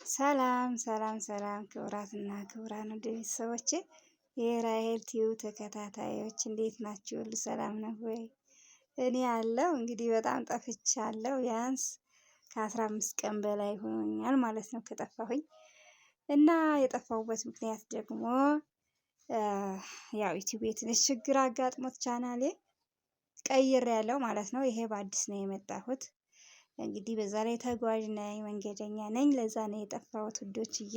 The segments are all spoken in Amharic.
ሰላም ሰላም ሰላም ክቡራትና ክቡራን ውድ ቤተሰቦቼ የራሔል ቲዩብ ተከታታዮች እንዴት ናችሁ? ሁሉ ሰላም ነው ወይ? እኔ ያለው እንግዲህ በጣም ጠፍቻለሁ። ቢያንስ ከ15 ቀን በላይ ሆኖኛል ማለት ነው ከጠፋሁኝ እና የጠፋሁበት ምክንያት ደግሞ ያው ዩቲዩብ ትንሽ ችግር አጋጥሞት ቻናሌ ቀይሬያለሁ ማለት ነው። ይሄ በአዲስ ነው የመጣሁት። እንግዲህ በዛ ላይ ተጓዥ ነኝ፣ መንገደኛ ነኝ። ለዛ ነው የጠፋሁት ውዶችዬ።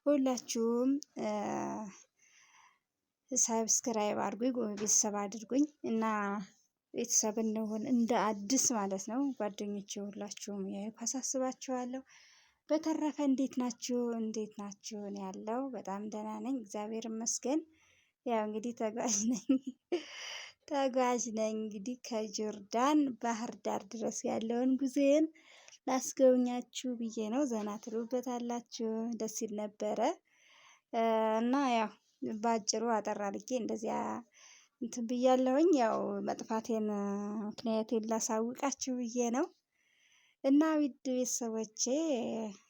ሁላችሁም ሰብስክራይብ አድርጉኝ፣ ቤተሰብ አድርጉኝ እና ቤተሰብ እንሁን እንደ አዲስ ማለት ነው። ጓደኞቼ ሁላችሁም አሳስባችኋለሁ። በተረፈ እንዴት ናችሁ? እንዴት ናችሁ? እኔ ያለው በጣም ደህና ነኝ፣ እግዚአብሔር ይመስገን። ያው እንግዲህ ተጓዥ ነኝ እንግዲህ ከጆርዳን ባህር ዳር ድረስ ያለውን ጉዞዬን ላስጎብኛችሁ ብዬ ነው። ዘና ትሉበታላችሁ፣ ደስ ይል ነበረ እና ያው በአጭሩ አጠር አድርጌ እንደዚያ እንትን ብያለሁኝ። ያው መጥፋቴን ምክንያቴን ላሳውቃችሁ ብዬ ነው እና ውድ ቤተሰቦቼ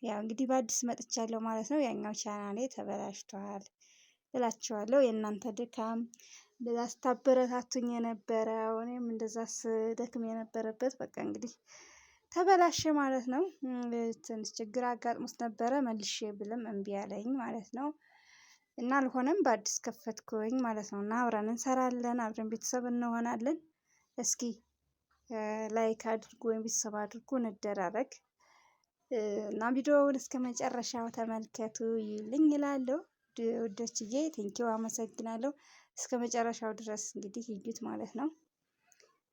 ያው እንግዲህ በአዲስ መጥቻለሁ ማለት ነው። ያኛው ቻናሌ ተበላሽቷል እላችኋለሁ። የእናንተ ድካም እንደዛ ስታበረታቱኝ የነበረው እኔም እንደዛ ስደክም የነበረበት በቃ እንግዲህ ተበላሸ ማለት ነው። ትንሽ ችግር አጋጥሞት ነበረ መልሼ ብልም እምቢ አለኝ ማለት ነው። እና አልሆነም በአዲስ ከፈትኩኝ ማለት ነው። እና አብረን እንሰራለን፣ አብረን ቤተሰብ እንሆናለን። እስኪ ላይክ አድርጉ ወይም ቤተሰብ አድርጉ፣ እንደራረግ እና ቪዲዮውን እስከ መጨረሻው ተመልከቱ ይልኝ እላለሁ። ውዶችዬ ቴንኪው አመሰግናለሁ። እስከ መጨረሻው ድረስ እንግዲህ ይዩት ማለት ነው።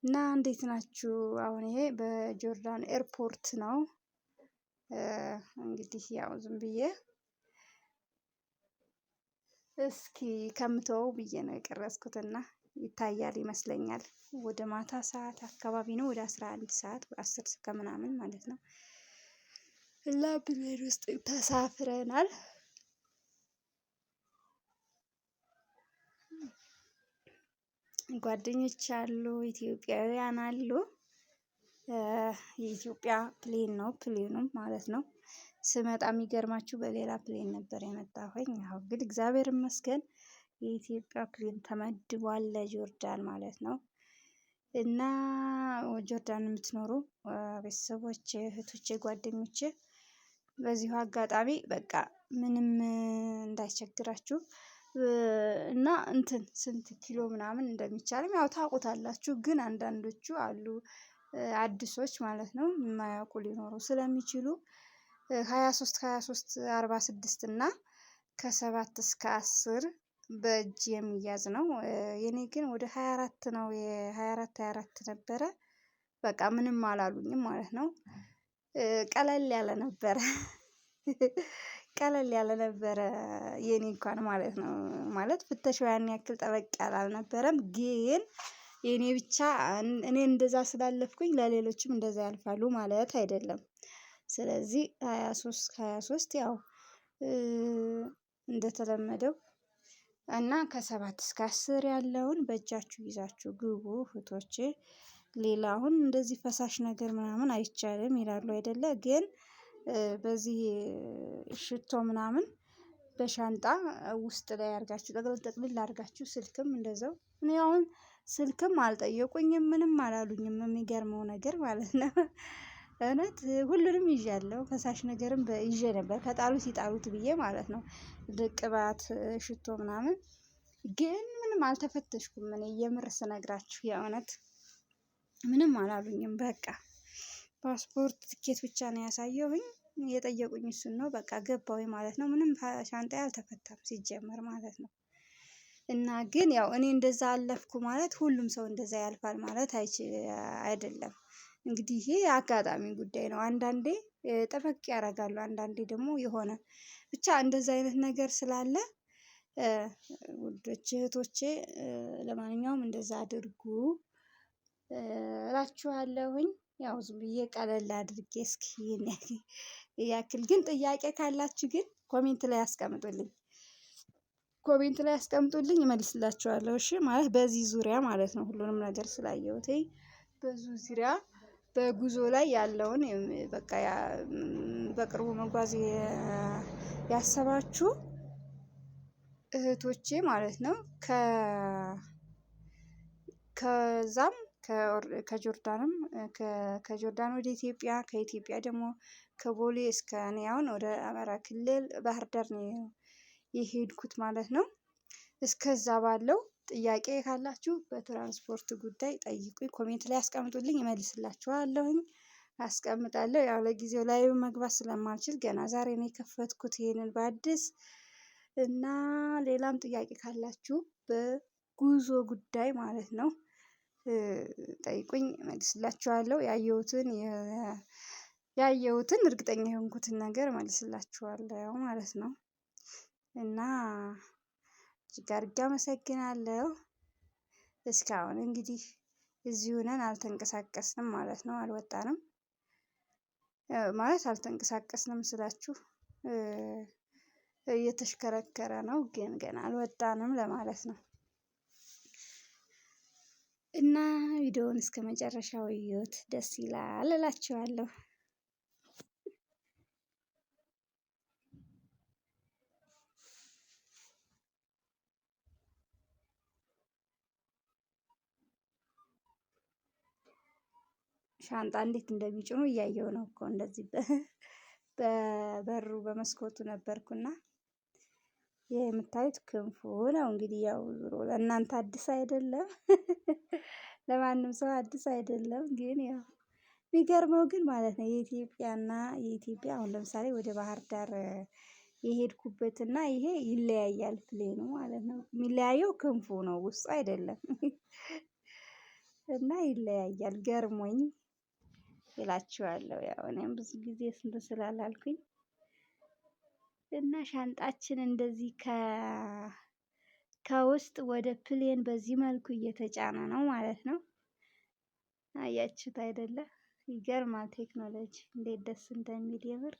እና እንዴት ናችሁ? አሁን ይሄ በጆርዳን ኤርፖርት ነው። እንግዲህ ያው ዝም ብዬ እስኪ ከምተወው ብዬ ነው የቀረጽኩትና ይታያል ይመስለኛል። ወደ ማታ ሰዓት አካባቢ ነው፣ ወደ 11 ሰዓት 10 ከምናምን ማለት ነው። እና ፕሌን ውስጥ ተሳፍረናል። ጓደኞች አሉ፣ ኢትዮጵያውያን አሉ። የኢትዮጵያ ፕሌን ነው ፕሌኑም ማለት ነው። ስመጣ የሚገርማችሁ በሌላ ፕሌን ነበር የመጣሁኝ። አሁን ግን እግዚአብሔር ይመስገን የኢትዮጵያ ፕሌን ተመድቧል ለጆርዳን ማለት ነው። እና ጆርዳን የምትኖሩ ቤተሰቦቼ፣ እህቶቼ፣ ጓደኞቼ በዚሁ አጋጣሚ በቃ ምንም እንዳይቸግራችሁ እና እንትን ስንት ኪሎ ምናምን እንደሚቻልም ያው ታውቁታላችሁ። ግን አንዳንዶቹ አሉ አዲሶች ማለት ነው የማያውቁ ሊኖሩ ስለሚችሉ 23 46 እና ከ7 እስከ 10 በእጅ የሚያዝ ነው። የኔ ግን ወደ 24 ነው። የ24 ነበረ። በቃ ምንም አላሉኝም ማለት ነው። ቀለል ያለ ነበረ ቀለል ያለ ነበረ የኔ እንኳን ማለት ነው። ማለት ፍተሻው ያን ያክል ጠበቅ ያለ አልነበረም። ግን የኔ ብቻ እኔ እንደዛ ስላለፍኩኝ ለሌሎችም እንደዛ ያልፋሉ ማለት አይደለም። ስለዚህ 23 ያው እንደተለመደው እና ከ7 እስከ 10 ያለውን በእጃችሁ ይዛችሁ ግቡ እህቶቼ። ሌላውን እንደዚህ ፈሳሽ ነገር ምናምን አይቻልም ይላሉ አይደለ? ግን በዚህ ሽቶ ምናምን በሻንጣ ውስጥ ላይ አድርጋችሁ ጠቅልል አድርጋችሁ ስልክም እንደዛው። እኔ አሁን ስልክም አልጠየቁኝም ምንም አላሉኝም። የሚገርመው ነገር ማለት ነው እውነት ሁሉንም ይዣለሁ። ፈሳሽ ነገርም ይዤ ነበር ከጣሉት ይጣሉት ብዬ ማለት ነው። ቅባት፣ ሽቶ ምናምን ግን ምንም አልተፈተሽኩም። እኔ የምር ስነግራችሁ የእውነት ምንም አላሉኝም። በቃ ፓስፖርት ትኬት ብቻ ነው ያሳየሁኝ። የጠየቁኝ እሱን ነው። በቃ ገባሁኝ ማለት ነው። ምንም ሻንጣዬ አልተፈታም ሲጀመር ማለት ነው። እና ግን ያው እኔ እንደዛ አለፍኩ ማለት ሁሉም ሰው እንደዛ ያልፋል ማለት አይደለም። እንግዲህ ይሄ አጋጣሚ ጉዳይ ነው። አንዳንዴ ጠበቅ ያደርጋሉ፣ አንዳንዴ ደግሞ የሆነ ብቻ እንደዛ አይነት ነገር ስላለ ውዶቼ እህቶቼ ለማንኛውም እንደዛ አድርጉ እላችኋለሁኝ። ያው ዝም ብዬ ቀለል አድርጌ እስኪ ያክል ግን ጥያቄ ካላችሁ ግን ኮሜንት ላይ አስቀምጡልኝ። ኮሜንት ላይ አስቀምጡልኝ እመልስላችኋለሁ። እሺ ማለት በዚህ ዙሪያ ማለት ነው። ሁሉንም ነገር ስላየሁት በዙ ዙሪያ በጉዞ ላይ ያለውን በቃ በቅርቡ መጓዝ ያሰባችሁ እህቶቼ ማለት ነው። ከዛም ከጆርዳንም ከጆርዳን ወደ ኢትዮጵያ፣ ከኢትዮጵያ ደግሞ ከቦሌ እስከ እኔ አሁን ወደ አማራ ክልል ባህር ዳር ነው የሄድኩት ማለት ነው። እስከዛ ባለው ጥያቄ ካላችሁ በትራንስፖርት ጉዳይ ጠይቁኝ፣ ኮሜንት ላይ አስቀምጡልኝ፣ እመልስላችኋለሁኝ። አስቀምጣለሁ። ያው ለጊዜው ላይ መግባት ስለማልችል ገና ዛሬ ነው የከፈትኩት ይሄንን በአዲስ እና ሌላም ጥያቄ ካላችሁ በጉዞ ጉዳይ ማለት ነው ጠይቁኝ፣ እመልስላችኋለሁ። ያየሁትን እርግጠኛ የሆንኩትን ነገር እመልስላችኋለሁ ማለት ነው። እና እጅግ አድርጌ አመሰግናለሁ። እስካሁን እንግዲህ እዚሁ ነን፣ አልተንቀሳቀስንም ማለት ነው። አልወጣንም ማለት አልተንቀሳቀስንም ስላችሁ እየተሽከረከረ ነው፣ ግን ገና አልወጣንም ለማለት ነው። እና ቪዲዮውን እስከመጨረሻው እዩት፣ ደስ ይላል እላችኋለሁ። ሻንጣ እንዴት እንደሚጭኑ እያየሁ ነው እኮ እንደዚህ በበሩ በመስኮቱ ነበርኩና ይሄ የምታዩት ክንፉ ነው። እንግዲህ ያው ዞሮ ለእናንተ አዲስ አይደለም፣ ለማንም ሰው አዲስ አይደለም። ግን ያው የሚገርመው ግን ማለት ነው የኢትዮጵያ አሁን ለምሳሌ ወደ ባህር ዳር የሄድኩበትና ይሄ ይለያያል ፕሌኑ ማለት ነው። የሚለያየው ክንፉ ነው፣ ውስጡ አይደለም። እና ይለያያል፣ ገርሞኝ እላችኋለሁ። ያው እኔም ብዙ ጊዜ እንትን ስላላልኩኝ እና ሻንጣችን እንደዚህ ከውስጥ ወደ ፕሌን በዚህ መልኩ እየተጫነ ነው ማለት ነው። አያችሁት አይደለ? ይገርማል ቴክኖሎጂ እንዴት ደስ እንደሚል የምር።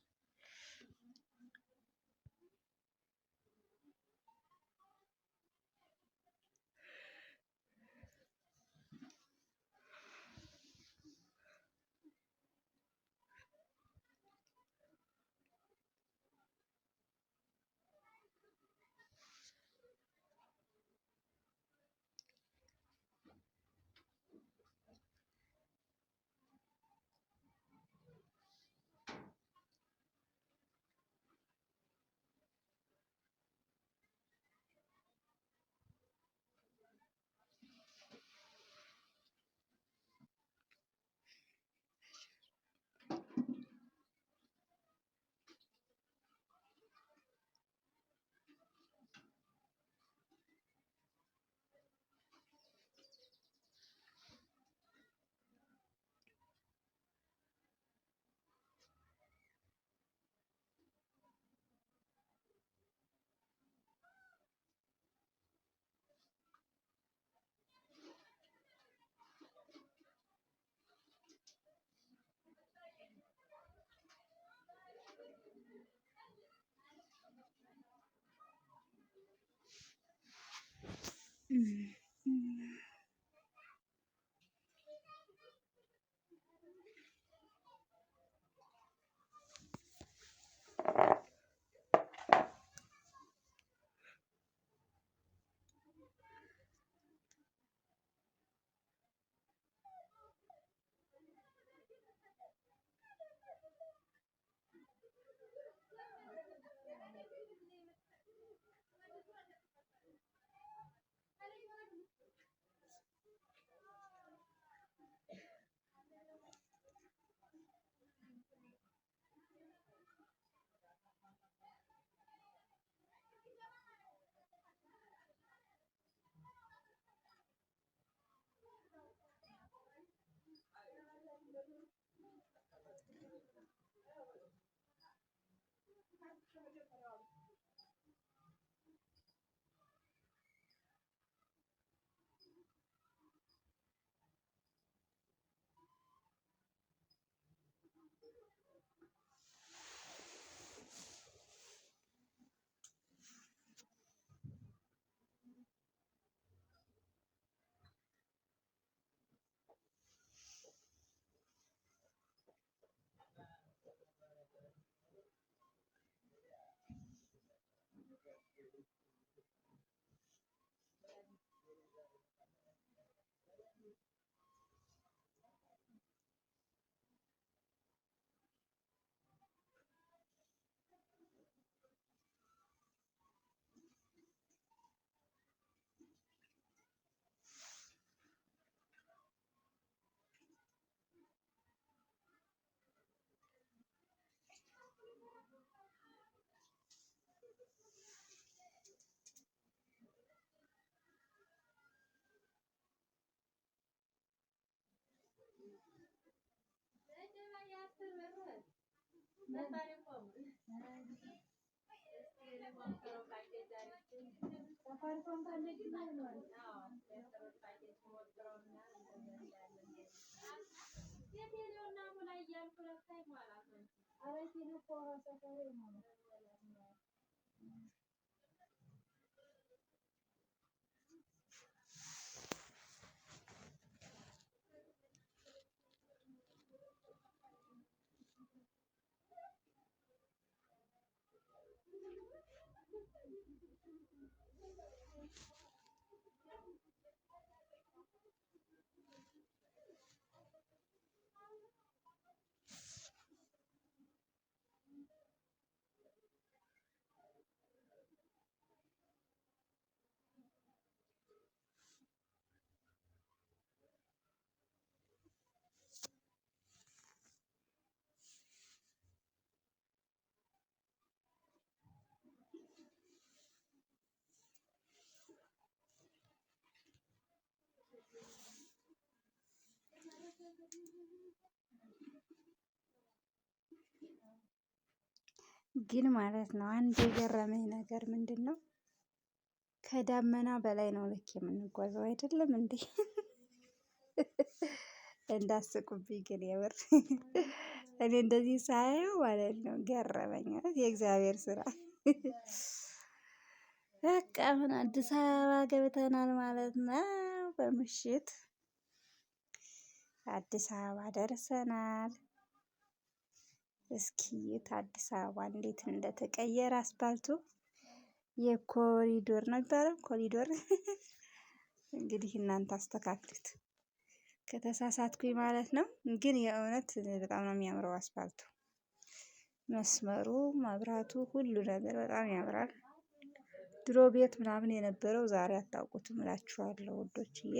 ግን ማለት ነው አንድ የገረመኝ ነገር ምንድን ነው? ከዳመና በላይ ነው ልክ የምንጓዘው አይደለም እንዴ? እንዳስቁብኝ ግን የምር እኔ እንደዚህ ሳየው ማለት ነው ገረመኝ። ማለት የእግዚአብሔር ስራ። በቃ አሁን አዲስ አበባ ገብተናል ማለት ነው። በምሽት አዲስ አበባ ደርሰናል። እስኪ አዲስ አበባ እንዴት እንደተቀየረ አስፓልቱ የኮሪዶር ነው የሚባለው ኮሪዶር። እንግዲህ እናንተ አስተካክሉት ከተሳሳትኩኝ ማለት ነው። ግን የእውነት በጣም ነው የሚያምረው አስፓልቱ፣ መስመሩ፣ መብራቱ፣ ሁሉ ነገር በጣም ያምራል። ድሮ ቤት ምናምን የነበረው ዛሬ አታውቁትም እላችኋለሁ ውዶችዬ።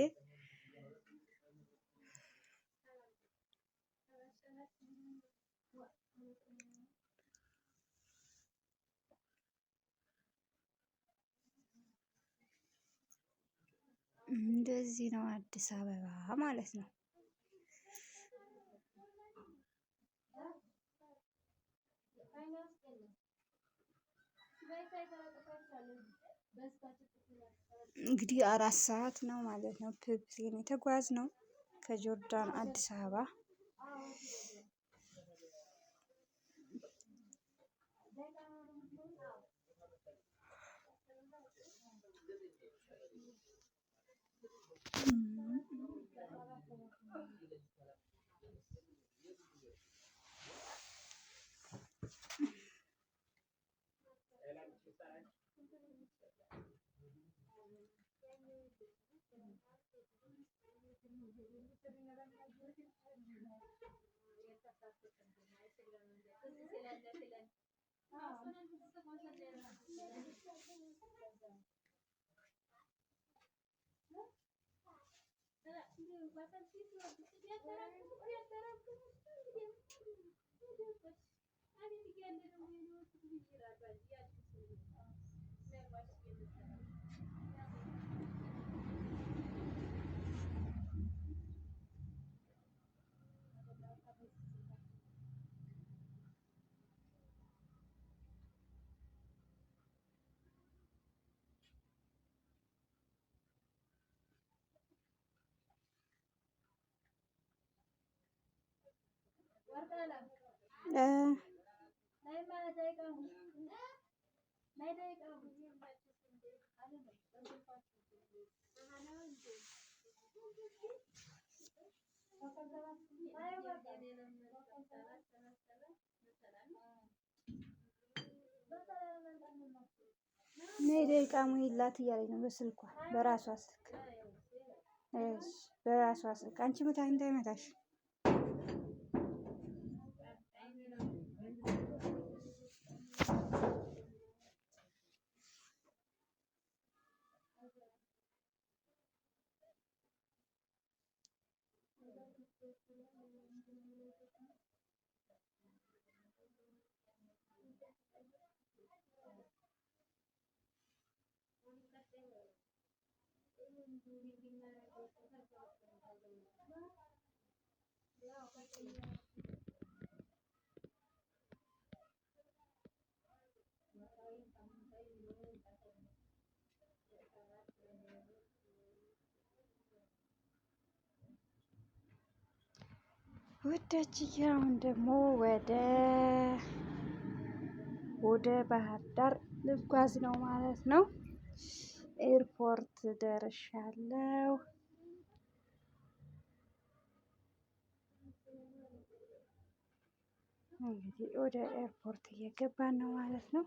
እንደዚህ ነው አዲስ አበባ ማለት ነው። እንግዲህ 4 ሰዓት ነው ማለት ነው ፕሌን የተጓዝነው ከጆርዳን አዲስ አበባ። ነይ ደቂቃ ሙይላት እያለኝ ነው በስልኳ በራሷ ስልክ። እሺ በራሷ ስልክ አንቺ መታኝ እንዳይመታሽ። ውዶችዬ አሁን ደግሞ ወደ ባህር ዳር ልጓዝ ነው ማለት ነው። ኤርፖርት ደርሻለሁ። እንግዲህ ወደ ኤርፖርት እየገባን ነው ማለት ነው።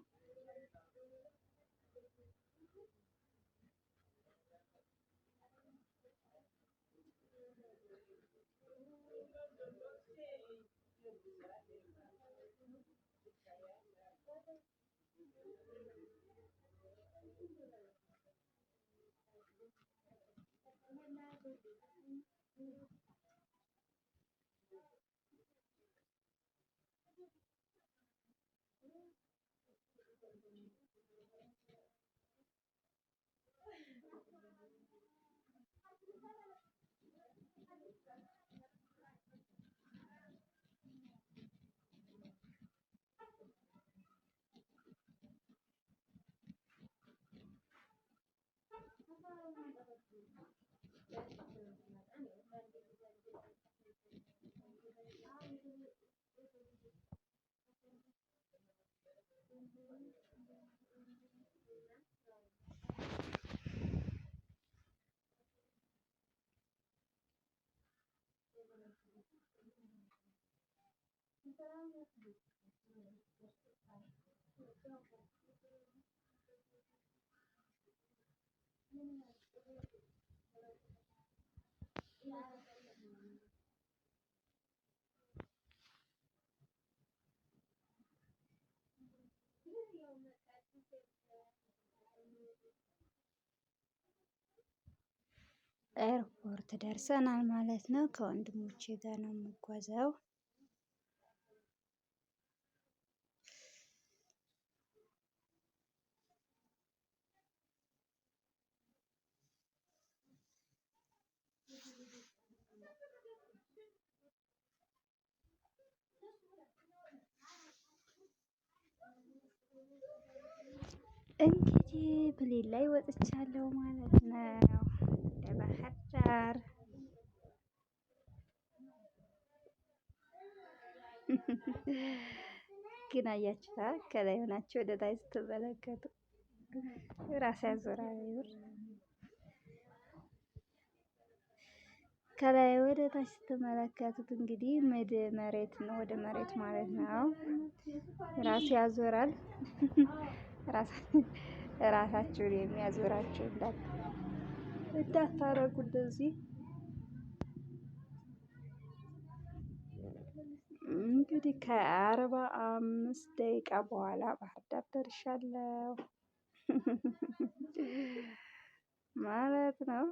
ኤርፖርት ደርሰናል ማለት ነው። ከወንድሞቼ ጋር ነው የምጓዘው። እንግዲህ ፕሌን ላይ ወጥቻለሁ ማለት ነው። ለባህር ዳር ግን አያችሁታ ከላይ ሆናችሁ ወደ ታች ስትመለከቱ ራስ ያዞራል። ከላይ ወደ ታች ስትመለከቱት እንግዲህ መሬት ነው፣ ወደ መሬት ማለት ነው። ራስ ያዞራል። ራሳችሁን የሚያዞራችሁ እንዳታረጉ እንደዚህ። እንግዲህ ከ45 ደቂቃ በኋላ ባህር ዳር ደርሻለሁ ማለት ነው።